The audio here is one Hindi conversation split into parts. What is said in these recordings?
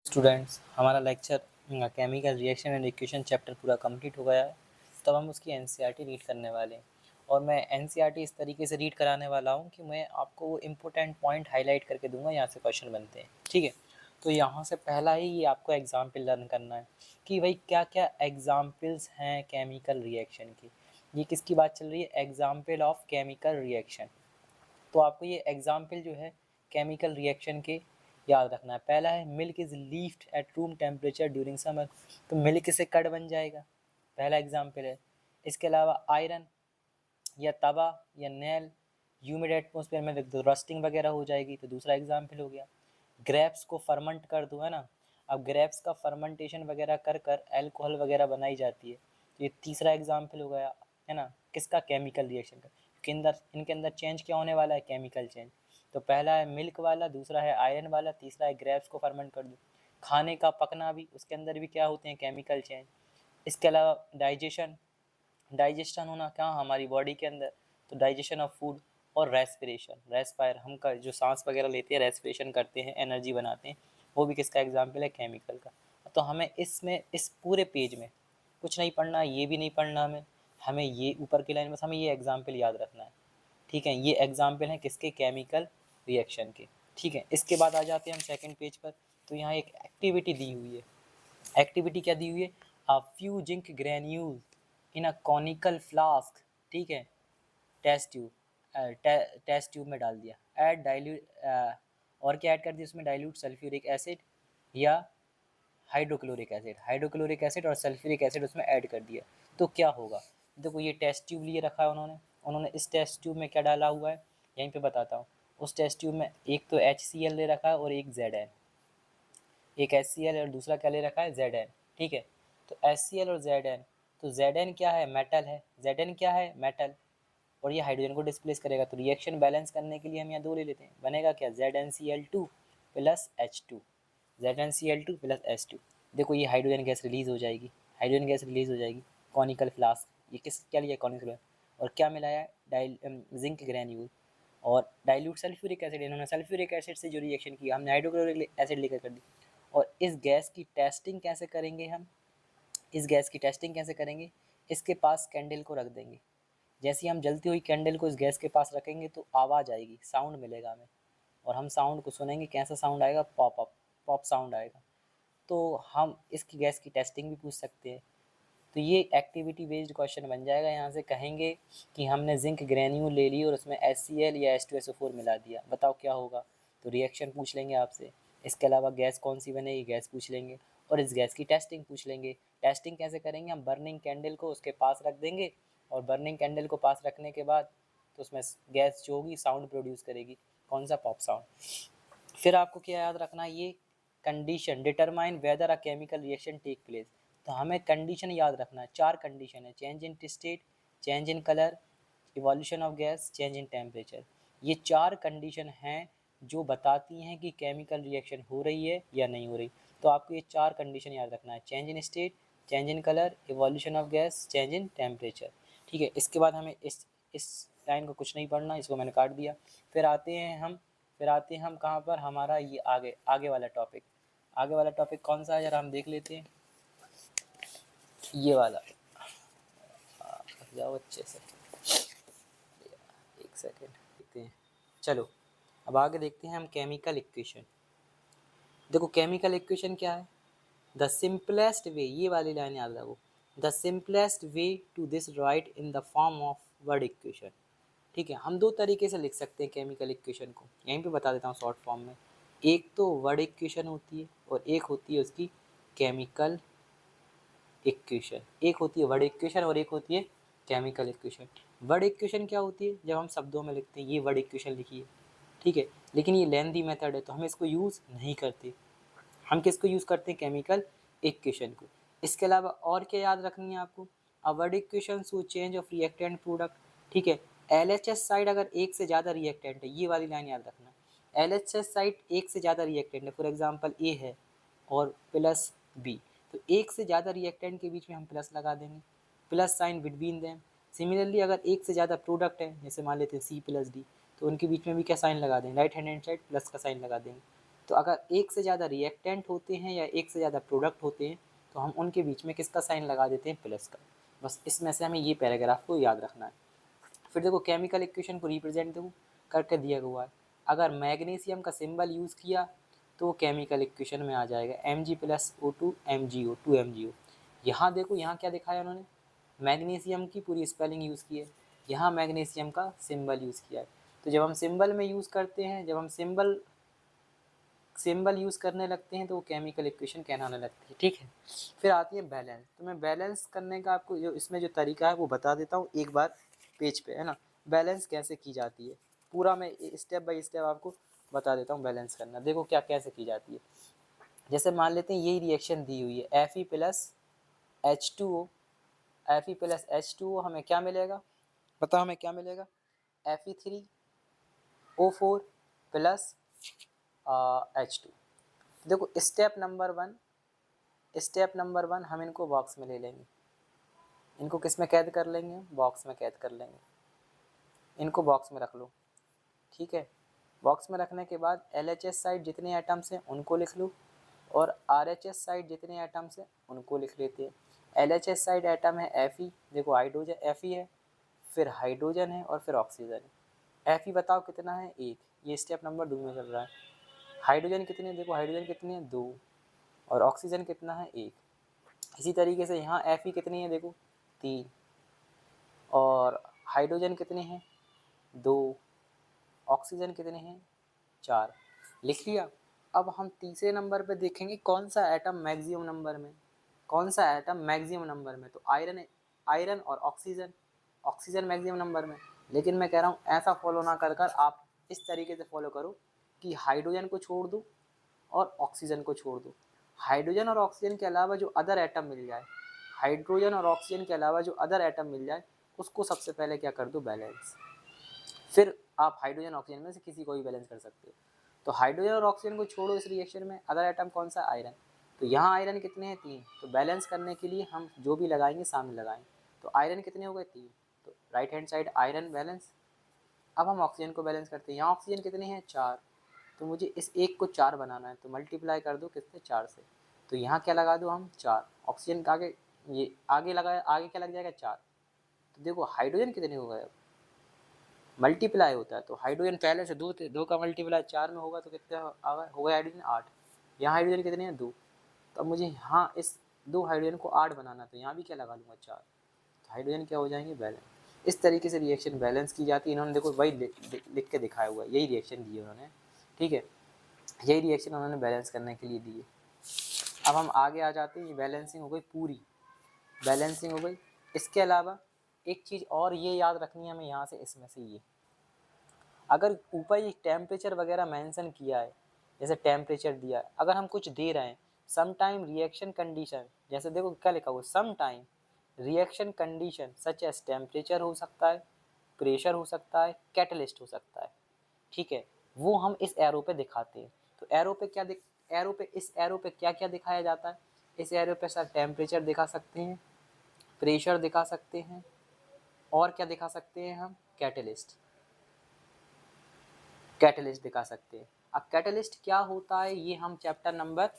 स्टूडेंट्स, हमारा lecture chemical reaction and equation chapter पूरा कंप्लीट हो गया है। तब हम उसकी एनसीईआरटी रीड करने वाले हैं और मैं एनसीईआरटी इस तरीके से रीड कराने वाला हूँ कि मैं आपको इम्पोर्टेंट पॉइंट हाईलाइट करके दूंगा, यहाँ से क्वेश्चन बनते हैं। ठीक है, तो यहाँ से पहला ही ये आपको एग्जाम्पल लर्न करना है कि भाई क्या क्या एग्जाम्पल्स हैं केमिकल रिएक्शन की। ये किसकी बात चल रही है? Example of chemical reaction. तो आपको ये एग्जाम्पल जो है केमिकल रिएक्शन के याद रखना है। पहला है milk is levied at room temperature during summer, तो मिल्क से कर्ड बन जाएगा, पहला एग्जाम्पल है। इसके अलावा आयरन या तवा या नेल ह्यूमिड एटमोसफेयर में रख दो, रस्टिंग वगैरह हो जाएगी, तो दूसरा एग्जाम्पल हो गया। ग्रेप्स को फर्मेंट कर दो, है ना, अब ग्रेप्स का फर्मेंटेशन वगैरह कर कर एल्कोहल वगैरह बनाई जाती है, तो ये तीसरा एग्जाम्पल हो गया, है ना, किसका? केमिकल रिएक्शन का। इनके अंदर चेंज क्या होने वाला है? Chemical change. तो पहला है मिल्क वाला, दूसरा है आयरन वाला, तीसरा है ग्रेप्स को फर्मेंट कर दो। खाने का पकना भी, उसके अंदर भी क्या होते हैं? Chemical change. इसके अलावा डाइजेशन होना क्या हमारी बॉडी के अंदर, तो डाइजेशन ऑफ फूड। और रेस्पायर हम का जो सांस वगैरह लेते हैं, रेस्पिरेशन करते हैं, एनर्जी बनाते हैं, वो भी किसका एग्जाम्पल है? केमिकल का। तो हमें इसमें इस पूरे पेज में कुछ नहीं पढ़ना, ये भी नहीं पढ़ना, हमें ये ऊपर की लाइन, बस हमें ये एग्जाम्पल याद रखना है। ठीक है, ये एग्जाम्पल हैं किसके? केमिकल रिएक्शन के। ठीक है, इसके बाद आ जाते हैं हम सेकंड पेज पर। तो यहाँ एक एक्टिविटी दी हुई है। एक्टिविटी क्या दी हुई है? A few zinc granule in a conical flask. ठीक है, टेस्ट ट्यूब, टेस्ट ट्यूब में डाल दिया, ऐड डाइल्यूट, और क्या ऐड कर दिया उसमें? डाइल्यूट सल्फ्यूरिक एसिड या हाइड्रोक्लोरिक एसिड, हाइड्रोक्लोरिक एसिड और सल्फ्यूरिक एसिड उसमें ऐड कर दिया। तो क्या होगा? देखो, ये टेस्ट ट्यूब लिए रखा है उन्होंने उन्होंने इस टेस्ट ट्यूब में क्या डाला हुआ है, यहीं पे बताता हूँ। उस टेस्ट ट्यूब में एक तो HCl ले रखा है और एक ZN, एक HCl और दूसरा क्या ले रखा है? ZN। ठीक है, तो HCl और ZN, तो ZN क्या है? मेटल है। ZN क्या है? मेटल। और ये हाइड्रोजन को डिस्प्लेस करेगा, तो रिएक्शन बैलेंस करने के लिए हम यहाँ दो ले लेते हैं, बनेगा क्या? ZnCl2 plus H2, ZnCl2 plus H2। देखो, ये हाइड्रोजन गैस रिलीज हो जाएगी, हाइड्रोजन गैस रिलीज हो जाएगी। कॉनिकल फ्लास्क, ये किस क्या लिया? कॉनिकल। और क्या मिलाया? जिंक ग्रेन्यूल और डाइल्यूट सल्फ्यूरिक एसिड। इन्होंने सल्फ्यूरिक एसिड से जो रिएक्शन किया, हमने हाइड्रोक्लोरिक एसिड लेकर कर दी। और इस गैस की टेस्टिंग कैसे करेंगे हम? इस गैस की टेस्टिंग कैसे करेंगे? इसके पास कैंडल को रख देंगे। जैसे ही हम जलती हुई कैंडल को इस गैस के पास रखेंगे तो आवाज़ आएगी, साउंड मिलेगा हमें, और हम साउंड को सुनेंगे। कैसा साउंड आएगा? पॉप अप, पॉप साउंड आएगा। तो हम इसकी गैस की टेस्टिंग भी पूछ सकते हैं। तो ये एक्टिविटी बेस्ड क्वेश्चन बन जाएगा। यहाँ से कहेंगे कि हमने जिंक ग्रेन्यूल ले ली और उसमें HCl या H2SO4 मिला दिया, बताओ क्या होगा? तो रिएक्शन पूछ लेंगे आपसे। इसके अलावा गैस कौन सी बनेगी, गैस पूछ लेंगे, और इस गैस की टेस्टिंग पूछ लेंगे। टेस्टिंग कैसे करेंगे? हम बर्निंग कैंडल को उसके पास रख देंगे, और बर्निंग कैंडल को पास रखने के बाद तो उसमें गैस जो होगी साउंड प्रोड्यूस करेगी। कौन सा? Pop sound. फिर आपको क्या याद रखना है? ये condition determine whether a chemical reaction take place. तो हमें कंडीशन याद रखना है, चार कंडीशन है: change in state, change in colour, evolution of gas, change in temperature. ये चार कंडीशन हैं जो बताती हैं कि केमिकल रिएक्शन हो रही है या नहीं हो रही। तो आपको ये चार कंडीशन याद रखना है: change in state, change in colour, evolution of gas, change in temperature. ठीक है, इसके बाद हमें इस लाइन को कुछ नहीं पढ़ना, इसको मैंने काट दिया। फिर आते हैं हम कहाँ पर? हमारा ये आगे आगे वाला टॉपिक। आगे वाला टॉपिक कौन सा है जरा हम देख लेते हैं। ये वाला, जाओ अच्छे से, एक सेकेंड देखते हैं। चलो, अब आगे देखते हैं हम केमिकल इक्वेशन। देखो, केमिकल इक्वेशन क्या है? द सिंपलेस्ट वे, ये वाली लाइन याद रखो, the simplest way to this write in the form of word equation. ठीक है, हम दो तरीके से लिख सकते हैं केमिकल इक्वेशन को, यहीं पे बता देता हूँ शॉर्ट फॉर्म में। एक तो वर्ड इक्वेशन होती है और एक होती है उसकी केमिकल इक्वेशन। एक होती है वर्ड इक्वेशन और एक होती है केमिकल इक्वेशन। वर्ड इक्वेशन क्या होती है? जब हम शब्दों में लिखते हैं, ये वर्ड इक्वेशन लिखिए, ठीक है, लेकिन ये लेंथी मेथड है तो हम इसको यूज़ नहीं करते। हम किसको यूज़ करते हैं? केमिकल इक्वेशन को। इसके अलावा और क्या याद रखनी है आपको? A word equation so change of reactant product. ठीक है, LHS साइड अगर एक से ज़्यादा रिएक्टेंट है, ये वाली लाइन याद रखना, LHS साइड एक से ज़्यादा रिएक्टेंट है, फॉर एग्जांपल A है और प्लस B, तो एक से ज़्यादा रिएक्टेंट के बीच में हम प्लस लगा देंगे, plus sign between them. Similarly अगर एक से ज़्यादा प्रोडक्ट है, जैसे मान लेते हैं C प्लस D, तो उनके बीच में भी क्या साइन लगा देंगे? राइट हैंड साइड प्लस का साइन लगा देंगे। तो अगर एक से ज़्यादा रिएक्टेंट होते हैं या एक से ज़्यादा प्रोडक्ट होते हैं तो हम उनके बीच में किसका साइन लगा देते हैं, प्लस का। बस इसमें से हमें ये पैराग्राफ को याद रखना है। फिर देखो केमिकल इक्वेशन को रिप्रेजेंट देखो करके दिया हुआ है। अगर मैग्नीशियम का सिंबल यूज़ किया तो वो केमिकल इक्वेशन में आ जाएगा Mg+O2 MgO 2MgO। यहाँ देखो यहाँ क्या दिखाया उन्होंने, मैग्नीशियम की पूरी स्पेलिंग यूज़ की है, यहाँ मैग्नीशियम का सिंबल यूज़ किया है। तो जब हम सिंबल में यूज़ करते हैं, जब हम सिंबल यूज़ करने लगते हैं तो वो केमिकल इक्वेशन कहलाने लगती है, ठीक है। फिर आती है बैलेंस। तो मैं बैलेंस करने का आपको जो इसमें जो तरीका है वो बता देता हूँ एक बार पेज पे, है ना। बैलेंस कैसे की जाती है पूरा मैं स्टेप बाय स्टेप आपको बता देता हूँ। बैलेंस करना देखो क्या कैसे की जाती है। जैसे मान लेते हैं यही रिएक्शन दी हुई है Fe+H2O, Fe+H2O हमें क्या मिलेगा, बताओ हमें क्या मिलेगा, Fe3O4 प्लस H2। देखो स्टेप नंबर वन हम इनको बॉक्स में ले लेंगे, इनको किस में कैद कर लेंगे, बॉक्स में कैद कर लेंगे। इनको बॉक्स में रख लो, ठीक है। बॉक्स में रखने के बाद LHS साइड जितने एटम्स हैं उनको लिख लो और RH साइड जितने एटम्स हैं उनको लिख लेते हैं। LHS साइड एटम है Fe, देखो हाइड्रोजन Fe है, फिर हाइड्रोजन है और फिर ऑक्सीजन है। Fe बताओ कितना है, 1, ये स्टेप नंबर 2 में चल रहा है। हाइड्रोजन कितने, देखो हाइड्रोजन कितने हैं, 2, और ऑक्सीजन कितना है, 1। इसी तरीके से यहाँ Fe कितनी है, देखो 3, और हाइड्रोजन कितने हैं, 2, ऑक्सीजन कितने हैं, 4। लिख लिया। अब हम तीसरे नंबर पे देखेंगे कौन सा एटम मैक्सिमम नंबर में, कौन सा एटम मैक्सिमम नंबर में, तो आयरन और ऑक्सीजन मैक्सिमम नंबर में। लेकिन मैं कह रहा हूँ ऐसा फॉलो ना कर कर आप इस तरीके से फॉलो करो कि हाइड्रोजन को छोड़ दो और ऑक्सीजन को छोड़ दो। हाइड्रोजन और ऑक्सीजन के अलावा जो अदर एटम मिल जाए, हाइड्रोजन और ऑक्सीजन के अलावा जो अदर एटम मिल जाए उसको सबसे पहले क्या कर दो, बैलेंस। फिर आप हाइड्रोजन ऑक्सीजन में से किसी को भी बैलेंस कर सकते हो। तो हाइड्रोजन और ऑक्सीजन को छोड़ो इस रिएक्शन में, अदर एटम कौन सा, आयरन। तो यहाँ आयरन कितने हैं, 3। तो बैलेंस करने के लिए हम जो भी लगाएंगे सामने लगाएंगे। तो आयरन कितने हो गए, 3। तो right hand side iron balance. अब हम ऑक्सीजन को बैलेंस करते हैं। यहाँ ऑक्सीजन कितने हैं, 4। तो मुझे इस एक को 4 बनाना है, तो मल्टीप्लाई कर दो किससे, 4 से। तो यहाँ क्या लगा दो हम, 4। ऑक्सीजन का आगे ये आगे लगाया, आगे क्या लग जाएगा, 4। तो देखो हाइड्रोजन कितने हो गए, मल्टीप्लाई होता है। तो हाइड्रोजन पहले से 2 का मल्टीप्लाई 4 में होगा तो कितने हो गए हाइड्रोजन, 8। यहाँ हाइड्रोजन कितने हैं, 2। तो अब मुझे यहाँ इस 2 हाइड्रोजन को 8 बनाना, तो यहाँ भी क्या लगा लूँगा, 4। तो हाइड्रोजन क्या हो जाएंगे, बैलेंस। इस तरीके से रिएक्शन बैलेंस की जाती है। इन्होंने देखो वही लिख के दिखाया हुआ है, यही रिएक्शन दी है उन्होंने, ठीक है। यही रिएक्शन उन्होंने बैलेंस करने के लिए दी है। अब हम आगे आ जाते हैं, ये बैलेंसिंग हो गई पूरी, बैलेंसिंग हो गई। इसके अलावा एक चीज़ और ये याद रखनी है हमें यहाँ से, इसमें से ये, अगर ऊपर ये टेम्परेचर वगैरह मेंशन किया है, जैसे टेम्परेचर दिया है, अगर हम कुछ दे रहे हैं, सम टाइम रिएक्शन कंडीशन, जैसे देखो क्या लिखा हुआ है, some time reaction condition such as temperature हो सकता है, प्रेशर हो सकता है, कैटलिस्ट हो सकता है, ठीक है। वो हम इस एरो पे दिखाते हैं। तो एरो पे क्या इस एरो पे क्या क्या दिखाया जाता है, इस एरो पे सर टेम्परेचर दिखा सकते हैं, प्रेशर दिखा सकते हैं, और क्या दिखा सकते हैं हम, कैटलिस्ट दिखा सकते हैं। अब कैटलिस्ट क्या होता है ये हम चैप्टर नंबर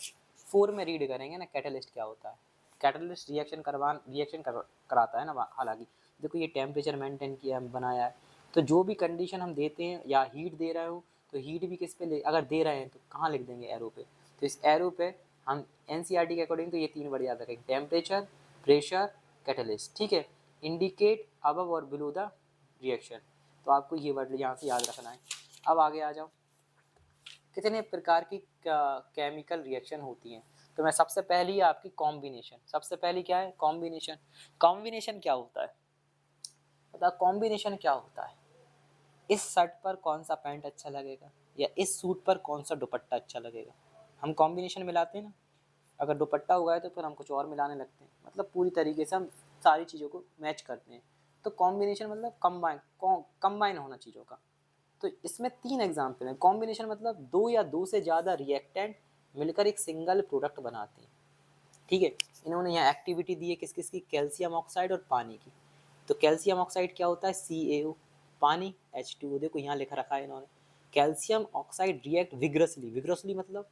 4 में रीड करेंगे ना, कैटलिस्ट क्या होता है। कैटलिस्ट रिएक्शन कराता है ना। हालांकि देखो ये टेम्परेचर मेंटेन किया बनाया है, तो जो भी कंडीशन हम देते हैं, या हीट दे रहे हो तो हीट भी किस पे अगर दे रहे हैं तो कहाँ लिख देंगे, एरो पे। तो इस एरो पे हम NCERT के अकॉर्डिंग तो ये 3 वर्ड याद रखेंगे, टेम्परेचर, प्रेशर, कैटलिस्ट, ठीक है। इंडिकेट अबव और बिलो द रिएक्शन, तो आपको ये वर्ड यहाँ से याद रखना है। अब आगे आ जाओ, कितने प्रकार की केमिकल रिएक्शन होती हैं। तो मैं सबसे पहली आपकी कॉम्बिनेशन, सबसे पहली क्या है, कॉम्बिनेशन। कॉम्बिनेशन क्या होता है, पता कॉम्बिनेशन क्या होता है, इस शर्ट पर कौन सा पैंट अच्छा लगेगा या इस सूट पर कौन सा दुपट्टा अच्छा लगेगा, हम कॉम्बिनेशन मिलाते हैं ना। अगर दुपट्टा हुआ है तो फिर हम कुछ और मिलाने लगते हैं, मतलब पूरी तरीके से हम सारी चीज़ों को मैच करते हैं। तो कॉम्बिनेशन मतलब कंबाइन होना चीज़ों का। तो इसमें 3 एग्जाम्पल हैं। कॉम्बिनेशन मतलब 2 या 2 से ज़्यादा रिएक्टेंट मिलकर एक सिंगल प्रोडक्ट बनाते हैं, ठीक है। इन्होंने यहाँ एक्टिविटी दी है किस किस की, कैल्शियम ऑक्साइड और पानी की। तो कैल्शियम ऑक्साइड क्या होता है, CaO, पानी H2O, देखो यहाँ लिखा रखा है इन्होंने। Calcium oxide react vigorously, vigorously मतलब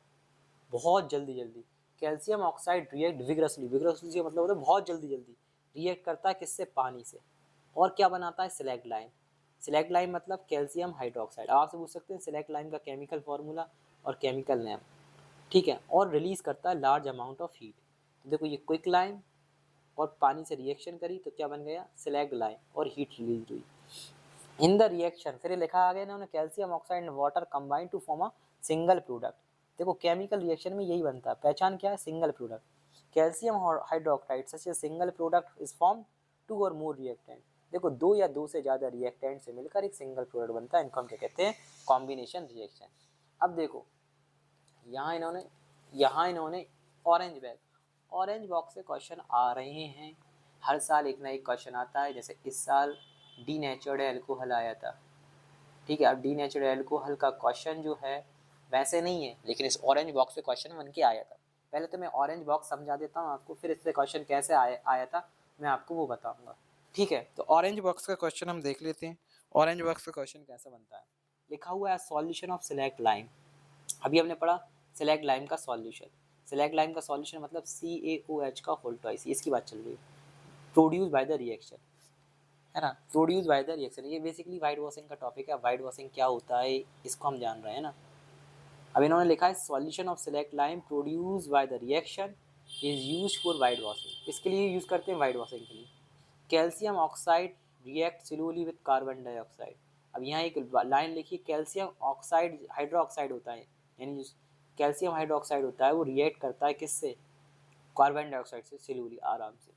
बहुत जल्दी जल्दी, calcium oxide react vigorously, vigorously से मतलब होता है बहुत जल्दी जल्दी रिएक्ट करता है किससे, पानी से, और क्या बनाता है, सिलेक्ट लाइम, सिलेक्ट लाइम मतलब कैल्शियम हाइड्रोक्साइड। आपसे पूछ सकते हैं सिलेक्ट लाइम का केमिकल फार्मूला और केमिकल नेम, ठीक है, और रिलीज करता है लार्ज अमाउंट ऑफ हीट। तो देखो ये क्विक लाइम और पानी से रिएक्शन करी तो क्या बन गया, सिलेक्ट लाइम, और हीट रिलीज हुई। इन द रिएक्शन फिर लिखा आ गया ना calcium oxide and water combine to form a single product. देखो केमिकल रिएक्शन में यही बनता है, पहचान क्या है, single product. Calcium hydroxide such a single product is form two और मोर रिएक्टेंट। देखो दो या दो से ज़्यादा रिएक्टेंट से मिलकर एक सिंगल प्रोडक्ट बनता है, इनको हम क्या कहते हैं, कॉम्बिनेशन रिएक्शन। अब देखो यहाँ इन्होंने ऑरेंज बैग, ऑरेंज बॉक्स से क्वेश्चन आ रहे हैं, हर साल एक ना एक क्वेश्चन आता है। जैसे इस साल डीनेचर्ड एल्कोहल आया था, ठीक है। अब डीनेचर्ड एल्कोहल का क्वेश्चन जो है वैसे नहीं है, लेकिन इस ऑरेंज बॉक्स से क्वेश्चन बन के आया था। पहले तो मैं ऑरेंज बॉक्स समझा देता हूँ आपको, फिर इससे क्वेश्चन कैसे आया था मैं आपको वो बताऊँगा, ठीक है। तो ऑरेंज बॉक्स का क्वेश्चन हम देख लेते हैं। ऑरेंज बॉक्स का क्वेश्चन कैसे बनता है, लिखा हुआ है सॉल्यूशन ऑफ सिलेक्ट लाइम। अभी हमने पढ़ा सिलेक्ट लाइम का सॉल्यूशन, सिलेक्ट लाइम का सॉल्यूशन मतलब CaOH का होल ट्वाइस, इसकी बात चल रही है, प्रोड्यूस बाय द रिएक्शन, है ना, प्रोड्यूस बाय द रिएक्शन। ये बेसिकली वाइट वॉशिंग का टॉपिक है, वाइट वॉशिंग क्या होता है इसको हम जान रहे हैं ना। अब इन्होंने लिखा है solution of slaked lime produce by the reaction is use for white washing, इसके लिए यूज़ करते हैं वाइट वॉशिंग के लिए। Calcium oxide react slowly with carbon dioxide. अब यहाँ एक लाइन लिखिए, कैल्शियम ऑक्साइड हाइड्रोक्साइड होता है, यानी कैल्शियम हाइड्रोक्साइड होता है वो रिएक्ट करता है किससे, कार्बन डाइऑक्साइड से स्लोली, आराम से,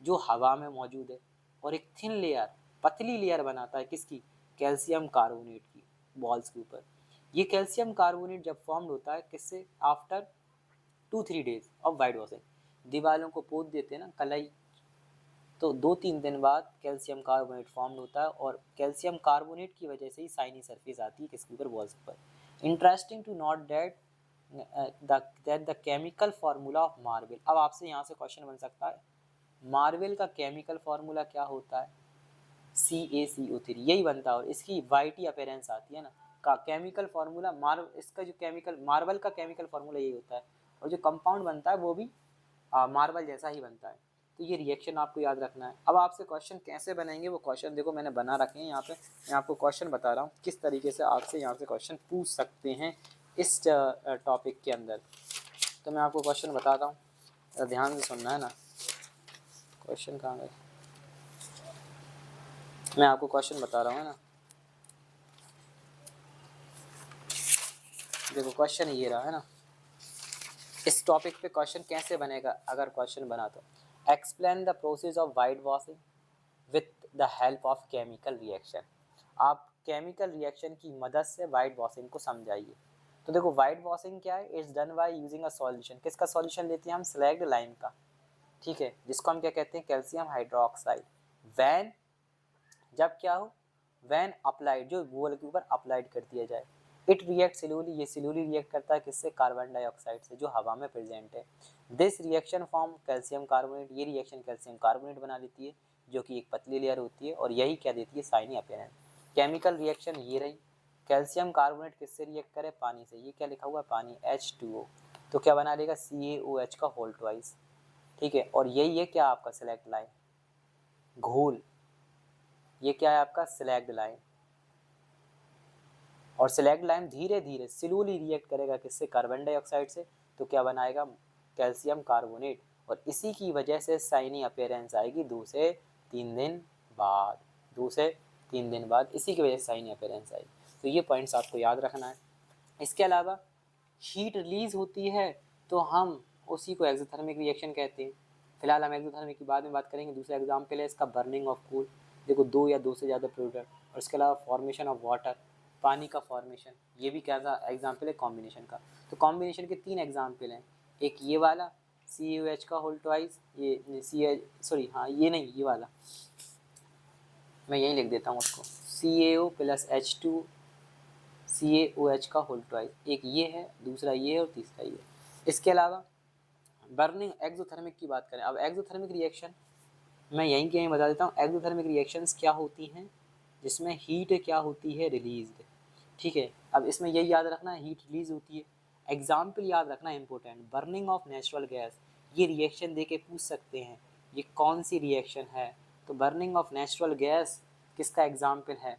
जो हवा में मौजूद है, और एक थिन लेयर, पतली लेयर बनाता है किसकी, कैल्शियम कार्बोनेट की बॉल्स के ऊपर। ये कैल्शियम कार्बोनेट जब फॉर्म्ड होता है किससे, after 2-3 days of white washing, दीवारों को पोत देते हैं ना कलाई, तो 2-3 दिन बाद कैल्शियम कार्बोनेट फॉर्म होता है, और कैल्शियम कार्बोनेट की वजह से ही साइनी सरफेस आती है किसके ऊपर, वॉल्स के ऊपर। Interesting to note that the chemical formula of marble. अब आपसे यहाँ से क्वेश्चन बन सकता है, मार्बल का केमिकल फार्मूला क्या होता है, CaCO3 यही बनता है, और इसकी वाइटी अपीयरेंस आती है ना, का केमिकल फार्मूला इसका जो केमिकल मार्बल का केमिकल फार्मूला यही होता है, और जो कंपाउंड बनता है वो भी मार्बल जैसा ही बनता है। तो ये रिएक्शन आपको याद रखना है। अब आपसे क्वेश्चन कैसे बनेंगे, वो क्वेश्चन देखो मैंने बना रखे हैं यहाँ पे, मैं आपको क्वेश्चन बता रहा हूँ किस तरीके से आपसे यहाँ से क्वेश्चन पूछ सकते हैं इस टॉपिक के अंदर। तो मैं आपको क्वेश्चन बताता हूँ, ध्यान से सुनना है ना। क्वेश्चन कहाँ गए, मैं आपको क्वेश्चन बता रहा हूँ, है ना। देखो क्वेश्चन ये रहा है ना, इस टॉपिक पे क्वेश्चन कैसे बनेगा, अगर क्वेश्चन बना तो, explain the process of white washing with the help of chemical reaction. आप केमिकल रिएक्शन की मदद से वाइट वॉशिंग को समझाइए। तो देखो वाइट वॉशिंग क्या है, it's done by using a solution, किसका सॉल्यूशन लेते हैं हम, सिलेक्ट लाइम का, ठीक है, जिसको हम क्या कहते हैं, कैल्शियम हाइड्रोक्साइड। वैन जब क्या हो, वैन अप्लाइड, जो वॉल के ऊपर अप्लाइड कर दिया जाए। इट रिएक्ट स्लोली, ये स्लोली रिएक्ट करता है किससे, कार्बन डाइऑक्साइड से जो हवा में प्रेजेंट है। This reaction form calcium carbonate, ये रिएक्शन कैल्शियम कार्बोनेट बना देती है जो कि एक पतली लेयर होती है, और यही क्या देती है, शाइनी अपीयरेंस। केमिकल रिएक्शन ये रही, कैल्शियम कार्बोनेट किससे रिएक्ट करे, पानी से, ये क्या लिखा हुआ है, पानी H2O, तो क्या बना देगा, CaOH का होल ट्वाइस, ठीक है। और यही है क्या आपका सिलेक्ट लाइन घोल, ये क्या है आपका सिलेक्ट लाइन, और सिलेक्ट लाइन धीरे धीरे स्लोली रिएक्ट करेगा किससे, कार्बन डाइऑक्साइड से, तो क्या बनाएगा, कैल्शियम कार्बोनेट, और इसी की वजह से शाइनी अपीयरेंस आएगी 2 से 3 दिन बाद, 2 से 3 दिन बाद इसी की वजह से शाइनी अपीयरेंस आएगी। तो ये पॉइंट्स आपको याद रखना है। इसके अलावा हीट रिलीज होती है तो हम उसी को एक्सोथर्मिक रिएक्शन कहते हैं। फिलहाल हम एक्सोथर्मिक की बाद में बात करेंगे। दूसरा एग्जाम्पल है इसका बर्निंग ऑफ कोल। देखो दो या दो से ज़्यादा प्रोडक्ट, और इसके अलावा फॉर्मेशन ऑफ वाटर, पानी का फॉर्मेशन, ये भी क्या था एग्जाम्पल है कॉम्बिनेशन का। तो कॉम्बिनेशन के 3 एग्जाम्पल हैं, एक ये वाला CaOH का होल ट्वाइस, ये ये नहीं, ये वाला मैं यहीं लिख देता हूँ उसको, CaO प्लस H2 CaOH का होल ट्वाइस, एक ये है, दूसरा ये है, और तीसरा ये। इसके अलावा बर्निंग एक्सोथर्मिक की बात करें, अब एक्सोथर्मिक रिएक्शन मैं यहीं के यहीं बता देता हूँ। एक्सोथर्मिक रिएक्शंस क्या होती हैं, जिसमें हीट क्या होती है, रिलीज्ड, ठीक है। अब इसमें यही याद रखना है हीट रिलीज होती है। एग्जाम्पल याद रखना है important, burning of natural gas, ये रिएक्शन दे के पूछ सकते हैं ये कौन सी रिएक्शन है। तो बर्निंग ऑफ नेचुरल गैस किसका एग्जाम्पल है,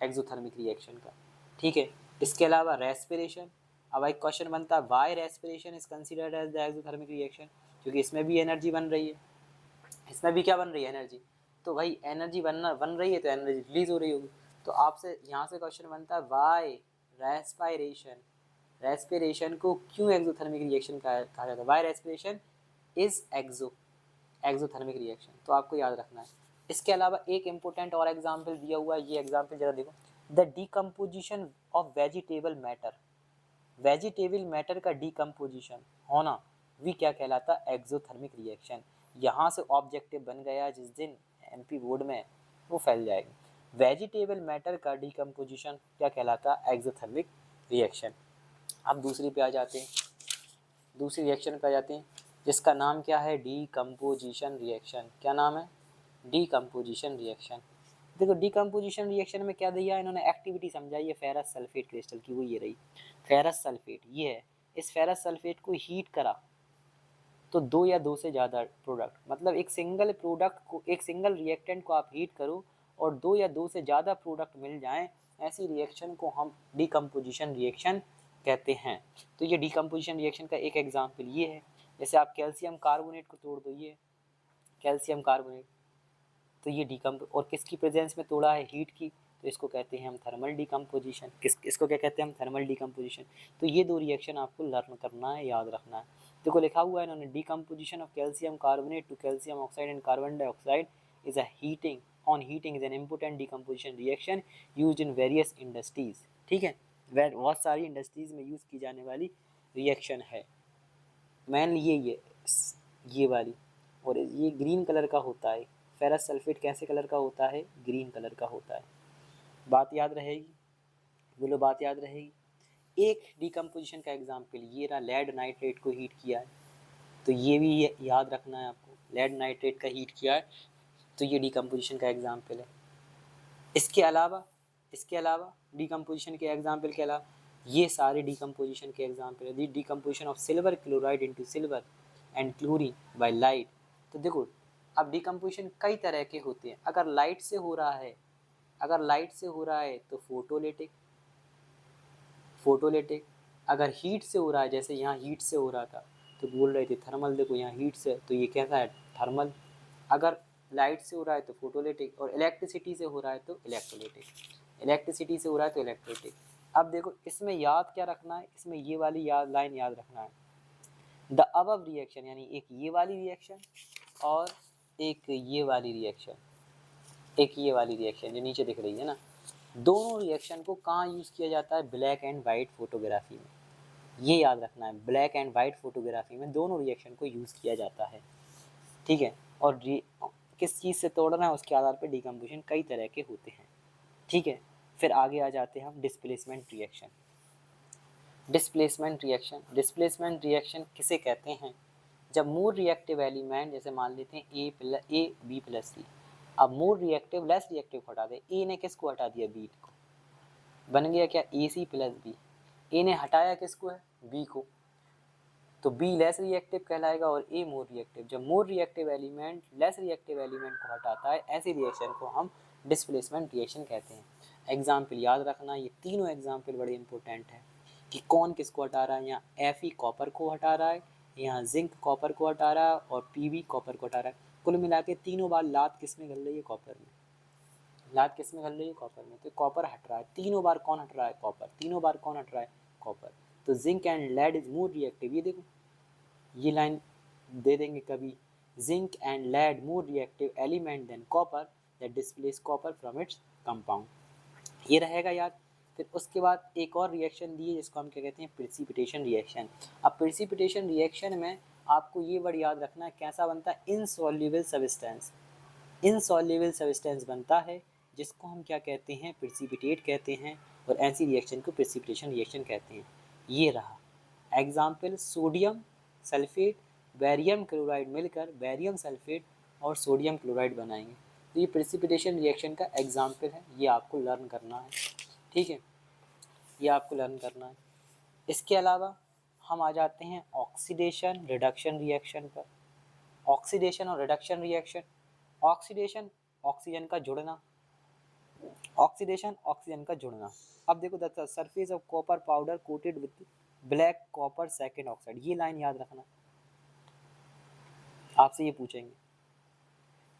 एक्सोथर्मिक रिएक्शन का। ठीक है। इसके अलावा रेस्पिरेशन, अब एक क्वेश्चन बनता है why respiration is considered as the exothermic reaction, क्योंकि इसमें भी एनर्जी बन रही है, इसमें भी क्या बन रही है, एनर्जी। तो भाई एनर्जी बन रही है तो एनर्जी रिलीज हो रही होगी। तो आपसे यहाँ से क्वेश्चन बनता है वाई रेस्पिरेशन, रेस्पिरेशन को क्यों एक्सोथर्मिक रिएक्शन कहा जाता है, why respiration is exothermic reaction. तो आपको याद रखना है। इसके अलावा एक इम्पोर्टेंट और एग्जाम्पल दिया हुआ है, ये एग्जाम्पल जरा देखो, the decomposition of vegetable matter, vegetable matter का डिकम्पोजिशन होना भी क्या कहलाता है, एक्सोथर्मिक रिएक्शन। यहाँ से ऑब्जेक्टिव बन गया जिस दिन एमपी बोर्ड में वो फैल जाएगा। वेजिटेबल मैटर का डिकम्पोजिशन क्या कहलाता है, एक्सोथर्मिक रिएक्शन। अब दूसरी पे आ जाते हैं, दूसरी रिएक्शन पे आ जाते हैं जिसका नाम क्या है, डीकम्पोजिशन रिएक्शन। क्या नाम है, डीकम्पोजिशन रिएक्शन। देखो डीकम्पोजिशन रिएक्शन में क्या दिया इन्होंने, एक्टिविटी समझाई है फेरस सल्फेट क्रिस्टल की, वो ये रही फेरस सल्फेट, ये है। इस फेरस सल्फेट को हीट करा तो दो या दो से ज़्यादा प्रोडक्ट, मतलब एक सिंगल प्रोडक्ट को, एक सिंगल रिएक्टेंट को आप हीट करो और दो या दो से ज़्यादा प्रोडक्ट मिल जाएं, ऐसी रिएक्शन को हम डीकम्पोजिशन रिएक्शन कहते हैं। तो ये डीकम्पोजिशन रिएक्शन का एक एग्जाम्पल ये है। जैसे आप कैल्शियम कार्बोनेट को तोड़ दो, ये कैल्शियम कार्बोनेट, तो ये डीकम्प और किसकी प्रेजेंस में तोड़ा है, हीट की, तो इसको कहते हैं हम थर्मल डीकम्पोजिशन। इसको क्या कहते हैं हम, थर्मल डीकम्पोजिशन। तो ये दो रिएक्शन आपको लर्न करना है, याद रखना है। देखो लिखा हुआ है इन्होंने, decomposition of calcium carbonate to calcium oxide and carbon dioxide is a heating on heating is an important decomposition reaction used in various industries. ठीक है, बहुत सारी इंडस्ट्रीज में यूज़ की जाने वाली रिएक्शन है। मेनली ये वाली, और ये ग्रीन कलर का होता है। फेरस सल्फेट कैसे कलर का होता है, ग्रीन कलर का होता है। बात याद रहेगी, बोलो बात याद रहेगी। एक डिकम्पोजिशन का एग्जाम्पल ये रहा, लेड नाइट्रेट को हीट किया है, तो ये भी याद रखना है आपको, लेड नाइट्रेट का हीट किया है तो ये डिकम्पोजिशन का एग्जाम्पल है। इसके अलावा डिकम्पोजिशन के एग्जाम्पल के अलावा ये सारे डिकम्पोजिशन के एग्जाम्पल है। Decomposition of silver chloride into silver and chlorine by light. तो देखो अब डिकम्पोजिशन कई तरह के होते हैं। अगर लाइट से हो रहा है, तो फोटोलिटिक। अगर हीट से हो रहा है, जैसे यहाँ हीट से हो रहा था तो बोल रहे थे थर्मल, देखो यहाँ हीट से, तो ये कैसा है, थर्मल। अगर लाइट से हो रहा है तो फोटोलिटिक, और इलेक्ट्रिसिटी से हो रहा है तो इलेक्ट्रिसिटी। अब देखो इसमें याद क्या रखना है, इसमें ये वाली लाइन याद रखना है, द अबव रिएक्शन, यानी एक ये वाली रिएक्शन और एक ये वाली रिएक्शन जो नीचे दिख रही है ना, दोनों रिएक्शन को कहाँ यूज़ किया जाता है, ब्लैक एंड वाइट फोटोग्राफी में। ये याद रखना है, ब्लैक एंड वाइट फोटोग्राफी में दोनों रिएक्शन को यूज़ किया जाता है। ठीक है, और किस चीज़ से तोड़ना है उसके आधार पर डिकम्पोजिशन कई तरह के होते हैं। ठीक है, फिर आगे आ जाते हैं हम डिस्प्लेसमेंट रिएक्शन। डिस्प्लेसमेंट रिएक्शन किसे कहते हैं, जब मोर रिएक्टिव एलिमेंट, जैसे मान लेते हैं ए बी प्लस सी, अब मोर रिएक्टिव लेस रिएक्टिव को हटा दे, ए ने किसको हटा दिया, बी को, बन गया क्या, ए सी प्लस बी। ए ने हटाया किसको है, बी को, तो बी लेस रिएक्टिव कहलाएगा और ए मोर रिएक्टिव। जब मोर reactive element less reactive element को हटाता है, ऐसी रिएक्शन को हम डिस्प्लेसमेंट रिएक्शन कहते हैं। एग्जाम्पल याद रखना, ये तीनों एग्जाम्पल बड़े इंपॉर्टेंट हैं कि कौन किसको हटा रहा है। यहाँ एफ ई कॉपर को हटा रहा है, यहाँ जिंक कॉपर को हटा रहा है, और पी वी कॉपर को हटा रहा है। कुल मिला के तीनों बार लात किस में घल रही है, कॉपर में। लात किस में घल रही है, कॉपर में। तो कॉपर हट रहा है, तीनों बार कौन हट रहा है, कॉपर। तीनों बार कौन हट रहा है, कॉपर। तो zinc and lead is more reactive, ये देखो ये लाइन दे देंगे कभी, zinc and lead more reactive element then copper that displace copper from its compound, ये रहेगा याद। फिर उसके बाद एक और रिएक्शन दी है जिसको हम क्या कहते हैं, प्रेसिपिटेशन रिएक्शन। अब प्रेसिपिटेशन रिएक्शन में आपको ये वर्ड याद रखना है, कैसा बनता है, इनसॉल्युबल सब्सटेंस बनता है, जिसको हम क्या कहते हैं, प्रेसिपिटेट कहते हैं, और ऐसी रिएक्शन को प्रेसिपिटेशन रिएक्शन कहते हैं। ये रहा example, sodium sulphate barium chloride मिलकर बैरियम सल्फेट और सोडियम क्लोराइड बनाएंगे। तो ये प्रेसिपिटेशन रिएक्शन का एग्जाम्पल है, ये आपको लर्न करना है। ठीक है, ये आपको लर्न करना है। इसके अलावा हम आ जाते हैं ऑक्सीडेशन रिडक्शन रिएक्शन पर। ऑक्सीडेशन और रिडक्शन रिएक्शन। ऑक्सीडेशन ऑक्सीजन का जुड़ना, ऑक्सीडेशन ऑक्सीजन का जुड़ना। अब देखो the surface of copper powder coated with black copper second oxide, ये लाइन याद रखना, आपसे ये पूछेंगे।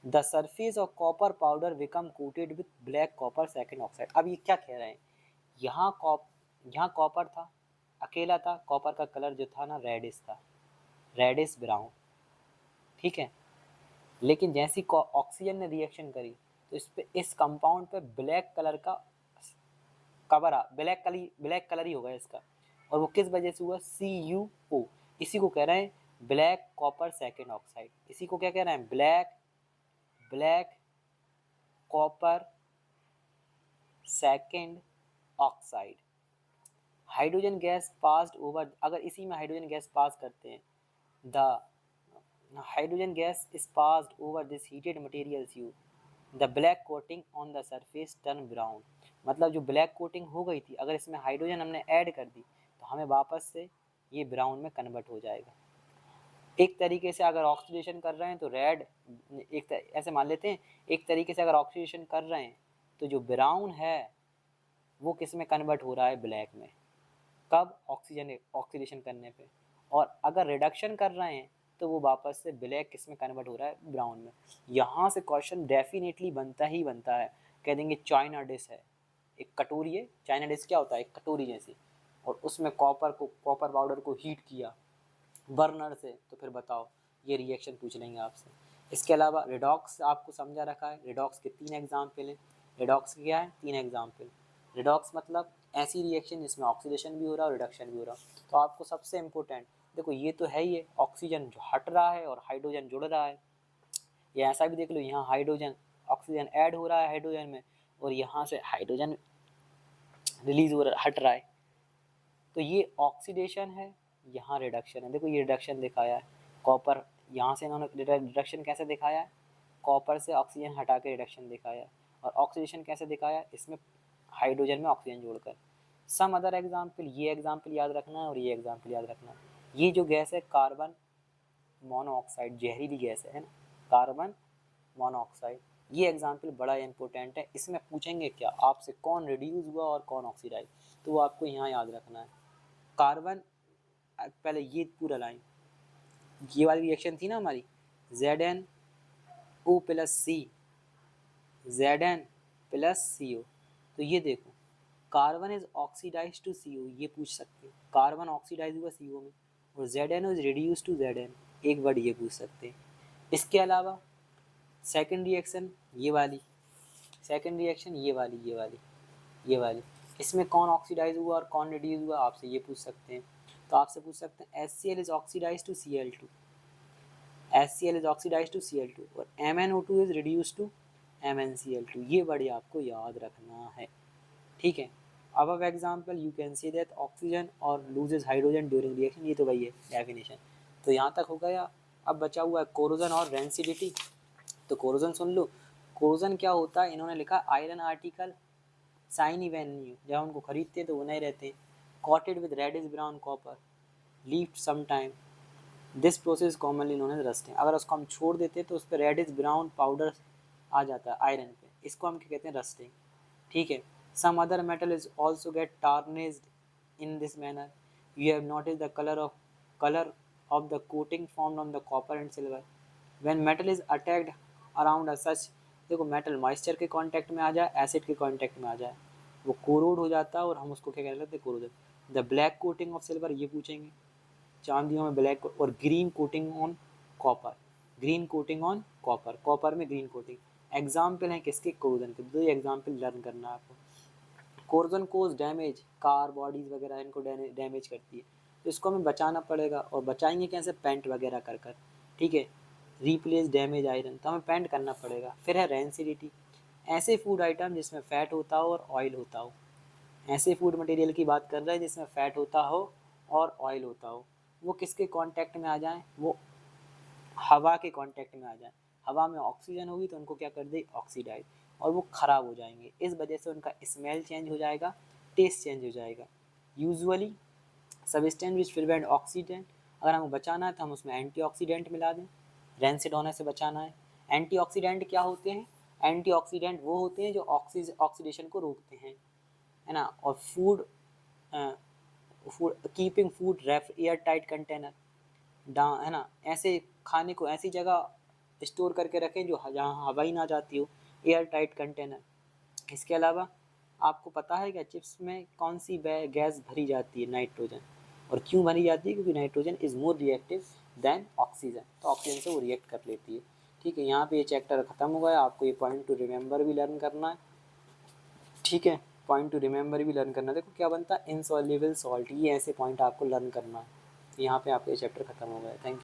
The surface of copper powder become coated with black copper second oxide. अब ये क्या कह रहे हैं, यहाँ कॉपर था, अकेला था, कॉपर का कलर जो था ना रेडिश था, रेडिश ब्राउन, ठीक है। लेकिन जैसी ऑक्सीजन ने रिएक्शन करी तो इस कंपाउंड पे ब्लैक कलर का कवर ब्लैक कलर ही होगा इसका, और वो किस वजह से हुआ, CuO, इसी को कह रहे हैं ब्लैक कॉपर सेकेंड ऑक्साइड। इसी को क्या कह रहे हैं, black copper second oxide. Hydrogen gas passed over, अगर इसी में हाइड्रोजन गैस पास करते हैं, the hydrogen gas is passed over this heated materials you, the black coating on the surface turn brown. मतलब जो ब्लैक कोटिंग हो गई थी, अगर इसमें हाइड्रोजन हमने ऐड कर दी तो हमें वापस से ये ब्राउन में कन्वर्ट हो जाएगा। एक तरीके से अगर ऑक्सीडेशन कर रहे हैं तो रेड, ऐसे मान लेते हैं, एक तरीके से अगर ऑक्सीडेशन कर रहे हैं तो जो ब्राउन है वो किस में कन्वर्ट हो रहा है, ब्लैक में। कब, ऑक्सीडेशन करने पे। और अगर रिडक्शन कर रहे हैं तो वो वापस से ब्लैक किस में कन्वर्ट हो रहा है, ब्राउन में। यहाँ से क्वेश्चन डेफिनेटली बनता ही बनता है। कह देंगे चाइना डिश है, एक कटोरी है, चाइना डिश क्या होता है, एक कटोरी जैसी, और उसमें कॉपर पाउडर को हीट किया बर्नर से, तो फिर बताओ, ये रिएक्शन पूछ लेंगे आपसे। इसके अलावा रिडॉक्स आपको समझा रखा है, रिडॉक्स के 3 एग्जाम्पल हैं। रिडॉक्स के क्या है, 3 एग्जाम्पल। रिडॉक्स मतलब ऐसी रिएक्शन जिसमें ऑक्सीडेशन भी हो रहा है और रिडक्शन भी हो रहा है। तो आपको सबसे इम्पोर्टेंट देखो, ये तो है ही है, ऑक्सीजन जो हट रहा है और हाइड्रोजन जुड़ रहा है, या ऐसा भी देख लो, यहाँ हाइड्रोजन ऑक्सीजन ऐड हो रहा है हाइड्रोजन में, और यहाँ से हाइड्रोजन रिलीज हो रहा, हट रहा है। तो ये ऑक्सीडेशन है, यहाँ रिडक्शन है। देखो ये रिडक्शन दिखाया है, कॉपर, यहाँ से इन्होंने रिडक्शन कैसे दिखाया है, कॉपर से ऑक्सीजन हटा के रिडक्शन दिखाया है। और ऑक्सीडेशन कैसे दिखाया है, इसमें हाइड्रोजन में ऑक्सीजन जोड़कर। सम अदर एग्जाम्पल, ये एग्जाम्पल याद रखना है और ये एग्जाम्पल याद रखना है। ये जो गैस है कार्बन मोनोऑक्साइड, जहरीली गैस है ना, कार्बन मोनोऑक्साइड, ये एग्जाम्पल बड़ा इंपॉर्टेंट है। इसमें पूछेंगे क्या आपसे, कौन रिड्यूस हुआ और कौन ऑक्सीडाइज, तो वो आपको यहाँ याद रखना है। कार्बन, पहले ये पूरा लाइन, ये वाली रिएक्शन थी ना हमारी, ZnO प्लस सी, Zn+CO, तो ये देखो carbon is oxidise to CO, ये पूछ सकते हैं, कार्बन ऑक्सीडाइज हुआ CO में, और Zn is reduce to Zn, एक वर्ड ये पूछ सकते हैं। इसके अलावा सेकेंड रिएक्शन ये वाली, सेकेंड रिएक्शन ये वाली, इसमें कौन ऑक्सीडाइज हुआ और कौन रिड्यूस हुआ, आपसे ये पूछ सकते हैं। तो आपसे पूछ सकते हैं HCl is oxidise to Cl2, HCl is oxidise to Cl2, और MnO2 is reduce to MnCl2, ये वर्ड आपको याद रखना है, ठीक है। अब example you can see that oxygen और लूजेज हाइड्रोजन ड्यूरिंग रिएक्शन, ये तो वही है डेफिनेशन। तो यहाँ तक हो गया। अब बचा हुआ है कोरोजन और रेंसिडिटी। तो कोरोजन सुन लो, कोरोजन क्या होता है, इन्होंने लिखा आयरन आर्टिकल शाइनी वेन्यू, जब उनको खरीदते हैं तो वो नहीं रहते हैं, coated with reddish brown copper leaved some time, this process commonly known as rusting. अगर उसको हम छोड़ देते हैं तो उस पर रेडिश ब्राउन पाउडर आ जाता है आयरन पे, इसको हम क्या कहते हैं, रस्टिंग, ठीक है। Some other metal is also get tarnished in this manner, you have notice the colour of the coating formed on the copper and silver when metal is attacked around a such. देखो मेटल मॉइस्चर के कांटेक्ट में आ जाए, एसिड के कांटेक्ट में आ जाए, वो कोरोड हो जाता है और हम उसको क्या कहते हैं, corrosion. The black coating of silver, ये पूछेंगे, चांदियों में ब्लैक, और green coating on copper, green coating on copper, copper में ग्रीन कोटिंग। एग्जाम्पल हैं किसके, कोरोजन के। दो एग्जाम्पल लर्न करना है आपको। कोरोजन कोज डैमेज, कार बॉडीज वगैरह इनको डैमेज करती है, तो इसको हमें बचाना पड़ेगा, और बचाएंगे कैसे, पेंट वगैरह कर कर, ठीक है। रिप्लेस डैमेज आयरन, तो हमें पेंट करना पड़ेगा। फिर है रेंसिडिटी, ऐसे फूड आइटम जिसमें फैट होता हो और ऑयल होता हो, ऐसे फूड मटेरियल की बात कर रहे हैं जिसमें फैट होता हो और ऑयल होता हो, वो किसके कांटेक्ट में आ जाएं, वो हवा के कांटेक्ट में आ जाएं। हवा में ऑक्सीजन होगी तो उनको क्या कर दे, ऑक्सीडाइज, और वो ख़राब हो जाएंगे। इस वजह से उनका स्मेल चेंज हो जाएगा, टेस्ट चेंज हो जाएगा। Usually substance which prevent oxidant, अगर हमें बचाना है तो हम उसमें एंटीऑक्सीडेंट मिला दें, रैंसिड होने से बचाना है। एंटीऑक्सीडेंट क्या होते हैं? एंटीऑक्सीडेंट वो होते हैं जो ऑक्सीडेशन को रोकते हैं, है ना। और food keeping food air tight container, है ना, ऐसे खाने को ऐसी जगह स्टोर करके रखें जो जहाँ हवा ही ना जाती हो, एयर टाइट कंटेनर। इसके अलावा आपको पता है क्या चिप्स में कौन सी गैस भरी जाती है? नाइट्रोजन। और क्यों भरी जाती है? क्योंकि nitrogen is more reactive than oxygen, तो ऑक्सीजन से वो रिएक्ट कर लेती है। ठीक है, यहाँ पे ये चैप्टर ख़त्म हो गया। आपको ये पॉइंट टू रिमेंबर भी लर्न करना है। ठीक है, पॉइंट टू रिमेंबर भी लर्न करना है। देखो क्या बनता है, इनसॉल्युबल सॉल्ट, ये ऐसे पॉइंट आपको लर्न करना है। यहाँ पे आपका ये चैप्टर ख़त्म हो गया। Thank you.